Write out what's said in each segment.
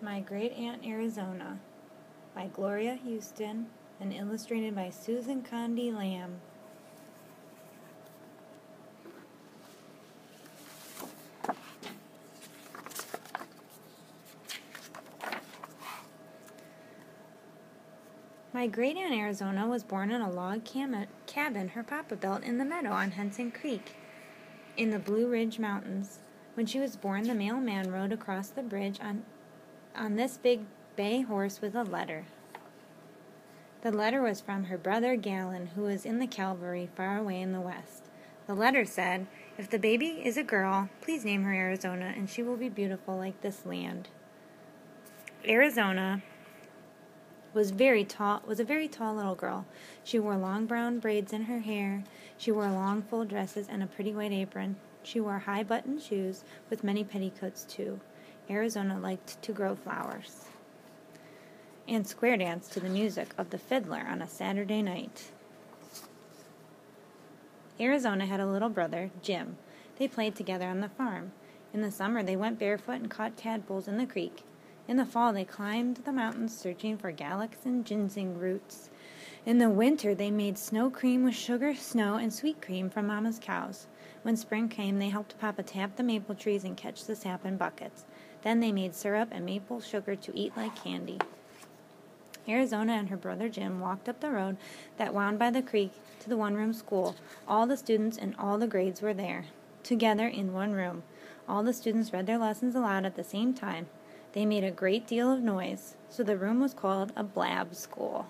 My Great Aunt Arizona by Gloria Houston and illustrated by Susan Condi Lamb. My great aunt Arizona was born in a log cabin her papa built in the meadow on Henson Creek in the Blue Ridge Mountains. When she was born, the mailman rode across the bridge on this big bay horse with a letter. The letter was from her brother Galen, who was in the cavalry far away in the west. The letter said, "If the baby is a girl, please name her Arizona, and she will be beautiful like this land." Arizona was a very tall little girl. She wore long brown braids in her hair. She wore long full dresses and a pretty white apron. She wore high button shoes with many petticoats too. Arizona liked to grow flowers and square dance to the music of the fiddler on a Saturday night. Arizona had a little brother, Jim. They played together on the farm. In the summer they went barefoot and caught tadpoles in the creek. In the fall they climbed the mountains searching for galax and ginseng roots. In the winter they made snow cream with sugar, snow, and sweet cream from Mama's cows. When spring came, they helped Papa tap the maple trees and catch the sap in buckets. Then they made syrup and maple sugar to eat like candy. Arizona and her brother Jim walked up the road that wound by the creek to the one-room school. All the students in all the grades were there, together in one room. All the students read their lessons aloud at the same time. They made a great deal of noise, so the room was called a blab school.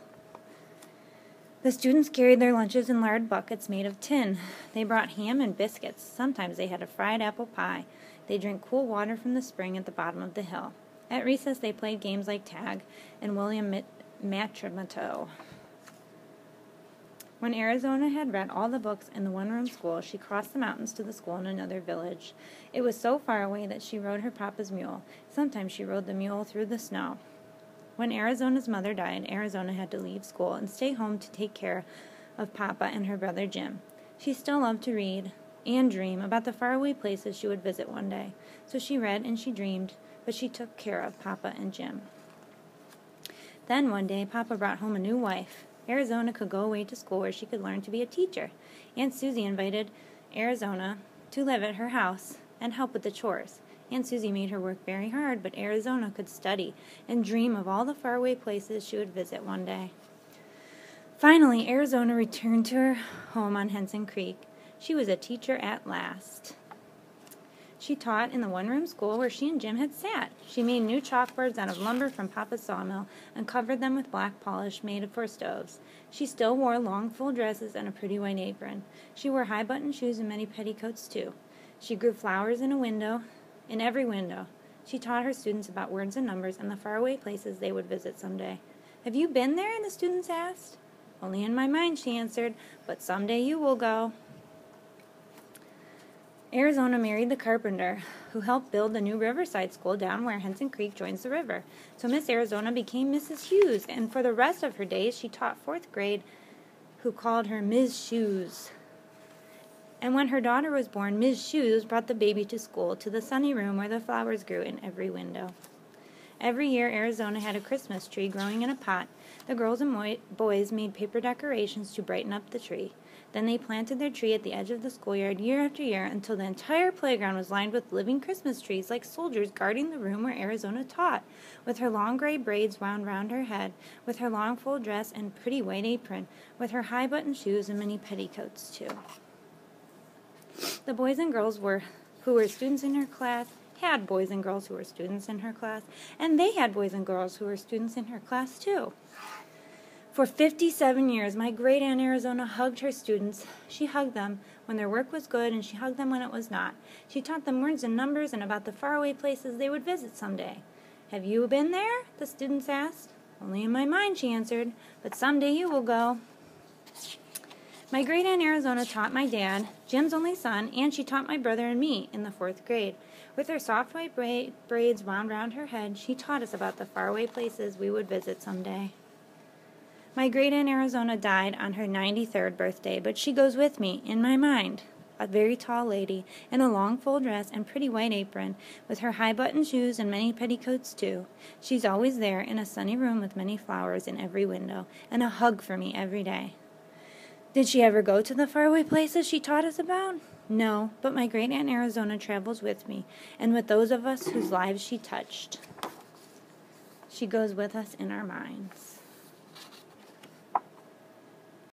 The students carried their lunches in lard buckets made of tin. They brought ham and biscuits. Sometimes they had a fried apple pie. They drank cool water from the spring at the bottom of the hill. At recess they played games like tag and William Matrimoto. When Arizona had read all the books in the one-room school, she crossed the mountains to the school in another village. It was so far away that she rode her papa's mule. Sometimes she rode the mule through the snow. When Arizona's mother died, Arizona had to leave school and stay home to take care of Papa and her brother Jim. She still loved to read and dream about the faraway places she would visit one day. So she read and she dreamed, but she took care of Papa and Jim. Then one day, Papa brought home a new wife. Arizona could go away to school where she could learn to be a teacher. Aunt Susie invited Arizona to live at her house and help with the chores. Aunt Susie made her work very hard, but Arizona could study and dream of all the faraway places she would visit one day. Finally, Arizona returned to her home on Henson Creek. She was a teacher at last. She taught in the one-room school where she and Jim had sat. She made new chalkboards out of lumber from Papa's sawmill and covered them with black polish made for stoves. She still wore long, full dresses and a pretty white apron. She wore high-button shoes and many petticoats, too. She grew flowers in every window. She taught her students about words and numbers and the faraway places they would visit someday. "Have you been there?" the students asked. "Only in my mind," she answered, "but someday you will go." Arizona married the carpenter who helped build the new Riverside School down where Henson Creek joins the river. So Miss Arizona became Mrs. Hughes, and for the rest of her days she taught 4th grade, who called her Ms. Shoes. And when her daughter was born, Ms. Shoes brought the baby to school, to the sunny room where the flowers grew in every window. Every year, Arizona had a Christmas tree growing in a pot. The girls and boys made paper decorations to brighten up the tree. Then they planted their tree at the edge of the schoolyard year after year until the entire playground was lined with living Christmas trees like soldiers guarding the room where Arizona taught. With her long gray braids wound round her head, with her long full dress and pretty white apron, with her high-button shoes and many petticoats, too. The boys and girls who were students in her class had boys and girls who were students in her class, and they had boys and girls who were students in her class, too. For 57 years, my great Aunt Arizona hugged her students. She hugged them when their work was good, and she hugged them when it was not. She taught them words and numbers and about the faraway places they would visit someday. "Have you been there?" the students asked. "Only in my mind," she answered, "but someday you will go." My great Aunt Arizona taught my dad, Jim's only son, and she taught my brother and me in the 4th grade. With her soft white braids wound round her head, she taught us about the faraway places we would visit someday. My great Aunt Arizona died on her 93rd birthday, but she goes with me in my mind. a very tall lady, in a long full dress and pretty white apron, with her high-buttoned shoes and many petticoats too. She's always there, in a sunny room with many flowers in every window, and a hug for me every day. Did she ever go to the faraway places she taught us about? No, but my great-aunt Arizona travels with me, and with those of us whose lives she touched. She goes with us in our minds.